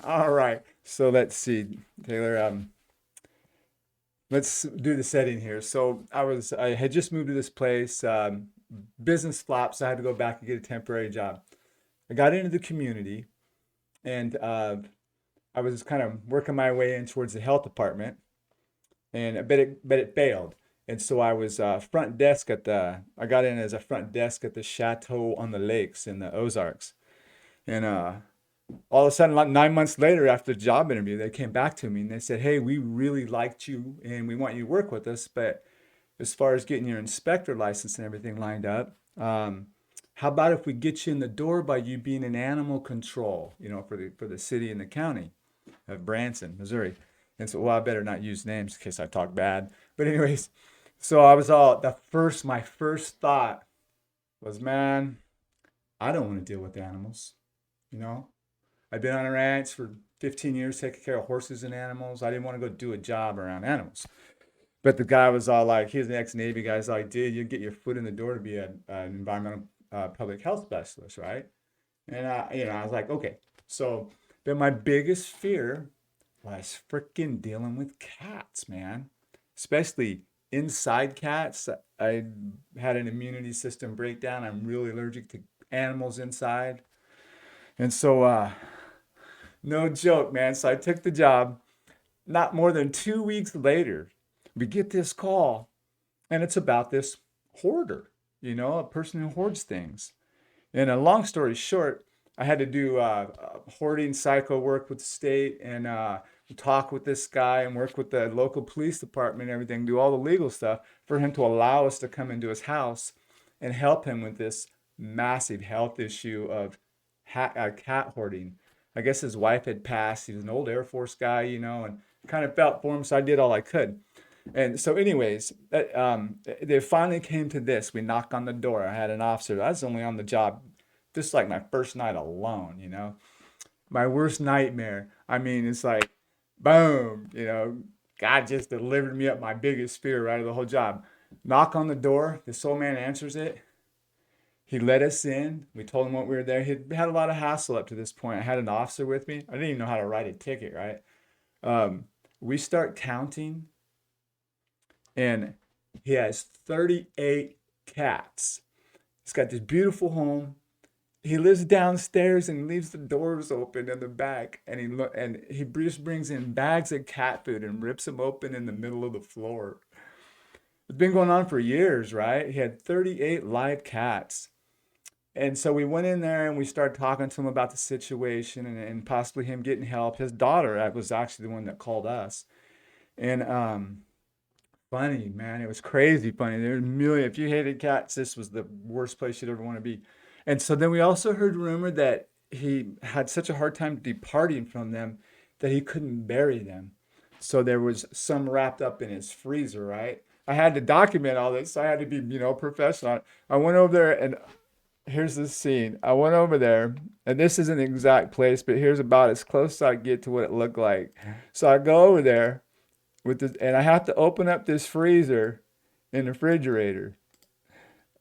All right. So let's see, Taylor. Let's do the setting here. So I had just moved to this place. Business flopped, so I had to go back and get a temporary job. I got into the community, and I was kind of working my way in towards the health department, and but it failed. And so I was front desk at the. I got in as a front desk at the Chateau on the Lakes in the Ozarks, and all of a sudden, like 9 months later, after the job interview, they came back to me and they said, "Hey, we really liked you and we want you to work with us, but as far as getting your inspector license and everything lined up, how about if we get you in the door by you being in animal control, for the city and the county of Branson, Missouri?" And so, well, I better not use names in case I talk bad. But anyways, so I was all my first thought was, man, I don't want to deal with animals, you know. I've been on a ranch for 15 years taking care of horses and animals. I didn't want to go do a job around animals. But the guy was all like, he's an ex-Navy guy. He's like, dude, you get your foot in the door to be an environmental public health specialist, right? And I was like, okay. So, but my biggest fear was freaking dealing with cats, man. Especially inside cats. I had an immunity system breakdown. I'm really allergic to animals inside. And so, no joke, man. So I took the job. Not more than 2 weeks later, we get this call, and it's about this hoarder, a person who hoards things. And a long story short, I had to do hoarding psycho work with the state and talk with this guy and work with the local police department and everything, do all the legal stuff for him to allow us to come into his house and help him with this massive health issue of cat hoarding. I guess his wife had passed. He was an old Air Force guy, and kind of felt for him, so I did all I could. And so, anyways, they finally came to this. We knock on the door. I had an officer. I was only on the job, just like my first night alone. My worst nightmare. I mean, it's like, boom. God just delivered me up my biggest fear right of the whole job. Knock on the door. The soul man answers it. He let us in. We told him what we were there. He had a lot of hassle up to this point. I had an officer with me. I didn't even know how to write a ticket, right? Um, we start counting, and he has 38 cats. He's got this beautiful home. He lives downstairs and leaves the doors open in the back, and he just brings in bags of cat food and rips them open in the middle of the floor. It's been going on for years, right? He had 38 live cats. And so we went in there and we started talking to him about the situation and possibly him getting help. His daughter was actually the one that called us. And funny, man, it was crazy funny. There's a million. If you hated cats, this was the worst place you'd ever want to be. And so then we also heard rumor that he had such a hard time departing from them that he couldn't bury them. So there was some wrapped up in his freezer, right? I had to document all this. So I had to be, professional. I went over there and here's the scene. I went over there, and this isn't the exact place, but here's about as close as I get to what it looked like. So I go over there with this, and I have to open up this freezer in the refrigerator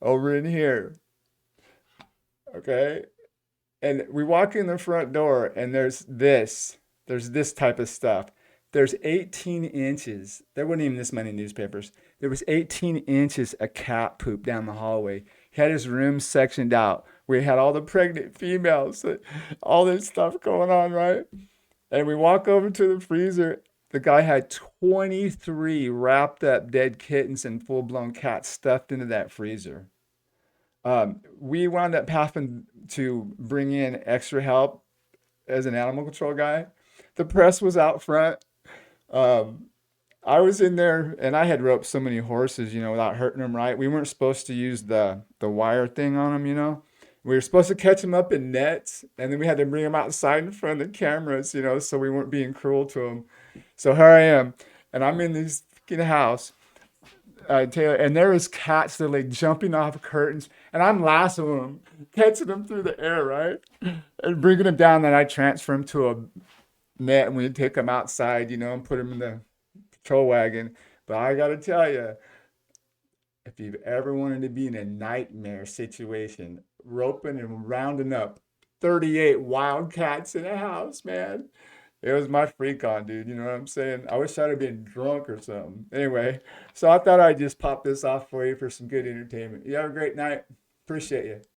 over in here. Okay. And we walk in the front door, and there's this type of stuff. There's 18 inches. There weren't even this many newspapers. There was 18 inches of cat poop down the hallway. He had his room sectioned out. We had all the pregnant females, all this stuff going on, right? And we walk over to the freezer. The guy had 23 wrapped up dead kittens and full blown cats stuffed into that freezer. We wound up having to bring in extra help as an animal control guy. The press was out front. Um, I was in there and I had roped so many horses, without hurting them, right? We weren't supposed to use the wire thing on them. We were supposed to catch them up in nets, and then we had to bring them outside in front of the cameras, so we weren't being cruel to them. So here I am, and I'm in this fucking house, Taylor, and there was cats that like jumping off curtains, and I'm lassoing them, catching them through the air, right, and bringing them down. Then I transfer them to a net, and we take them outside, and put them in the patrol wagon. But I gotta tell you, if you've ever wanted to be in a nightmare situation, roping and rounding up 38 wild cats in a house, man. It was my freak on, dude. You know what I'm saying? I wish I'd have been drunk or something. Anyway, so I thought I'd just pop this off for you for some good entertainment. You have a great night. Appreciate you.